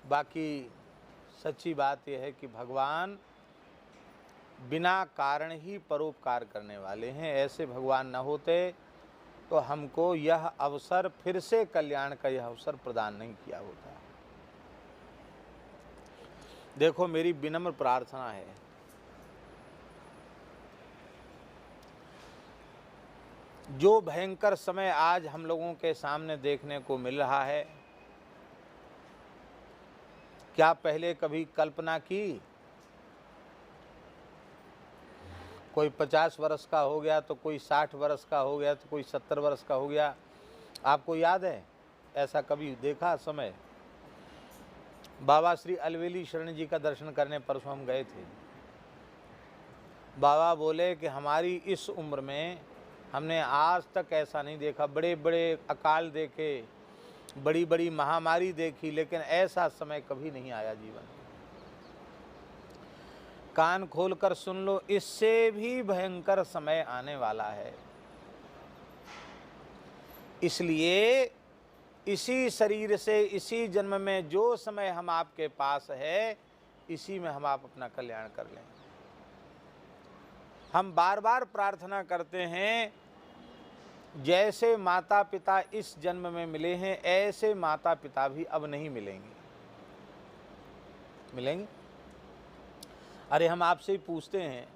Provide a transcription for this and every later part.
बाकी सच्ची बात यह है कि भगवान बिना कारण ही परोपकार करने वाले हैं। ऐसे भगवान न होते तो हमको यह अवसर, फिर से कल्याण का यह अवसर प्रदान नहीं किया होता। देखो, मेरी विनम्र प्रार्थना है, जो भयंकर समय आज हम लोगों के सामने देखने को मिल रहा है, क्या पहले कभी कल्पना की? कोई 50 वर्ष का हो गया तो कोई 60 वर्ष का हो गया तो कोई 70 वर्ष का हो गया। आपको याद है ऐसा कभी देखा समय? बाबा श्री अलवेली शरण जी का दर्शन करने परसों हम गए थे। बाबा बोले कि हमारी इस उम्र में हमने आज तक ऐसा नहीं देखा। बड़े बड़े अकाल देखे, बड़ी बड़ी महामारी देखी, लेकिन ऐसा समय कभी नहीं आया जीवन में। कान खोलकर सुन लो, इससे भी भयंकर समय आने वाला है। इसलिए इसी शरीर से, इसी जन्म में जो समय हम आपके पास है, इसी में हम आप अपना कल्याण कर लें। हम बार बार प्रार्थना करते हैं, जैसे माता पिता इस जन्म में मिले हैं, ऐसे माता पिता भी अब नहीं मिलेंगे। मिलेंगे? अरे हम आपसे ही पूछते हैं,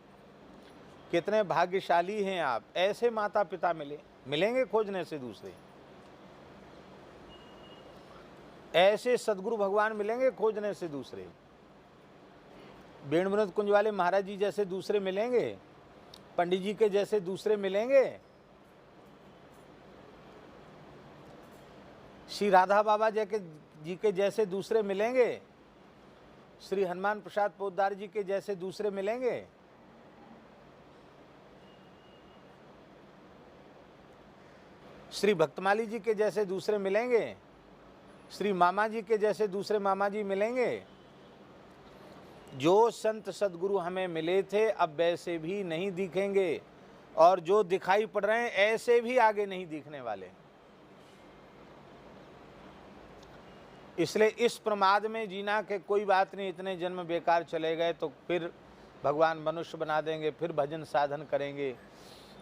कितने भाग्यशाली हैं आप, ऐसे माता पिता मिलेंगे खोजने से दूसरे? ऐसे सदगुरु भगवान मिलेंगे खोजने से दूसरे? बेणवृत कुंज वाले महाराज जी जैसे दूसरे मिलेंगे? पंडित जी के जैसे दूसरे मिलेंगे? श्री राधा बाबा जी के जैसे दूसरे मिलेंगे? श्री हनुमान प्रसाद पोद्दार जी के जैसे दूसरे मिलेंगे? श्री भक्तमाली जी के जैसे दूसरे मिलेंगे? श्री मामा जी के जैसे दूसरे मामा जी मिलेंगे? जो संत सदगुरु हमें मिले थे अब वैसे भी नहीं दिखेंगे, और जो दिखाई पड़ रहे हैं ऐसे भी आगे नहीं दिखने वाले। इसलिए इस प्रमाद में जीना कि कोई बात नहीं, इतने जन्म बेकार चले गए तो फिर भगवान मनुष्य बना देंगे, फिर भजन साधन करेंगे,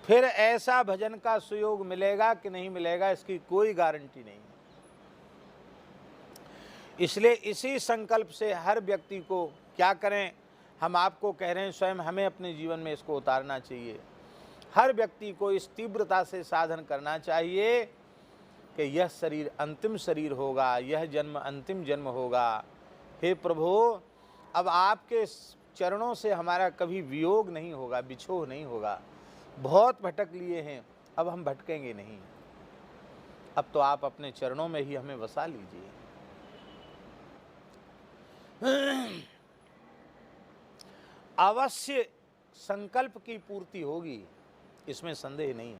फिर ऐसा भजन का सुयोग मिलेगा कि नहीं मिलेगा, इसकी कोई गारंटी नहीं है। इसलिए इसी संकल्प से हर व्यक्ति को क्या करें, हम आपको कह रहे हैं, स्वयं हमें अपने जीवन में इसको उतारना चाहिए। हर व्यक्ति को इस तीव्रता से साधन करना चाहिए कि यह शरीर अंतिम शरीर होगा, यह जन्म अंतिम जन्म होगा। हे प्रभु, अब आपके चरणों से हमारा कभी वियोग नहीं होगा, विछोह नहीं होगा। बहुत भटक लिए हैं, अब हम भटकेंगे नहीं। अब तो आप अपने चरणों में ही हमें बसा लीजिए। अवश्य संकल्प की पूर्ति होगी, इसमें संदेह नहीं है।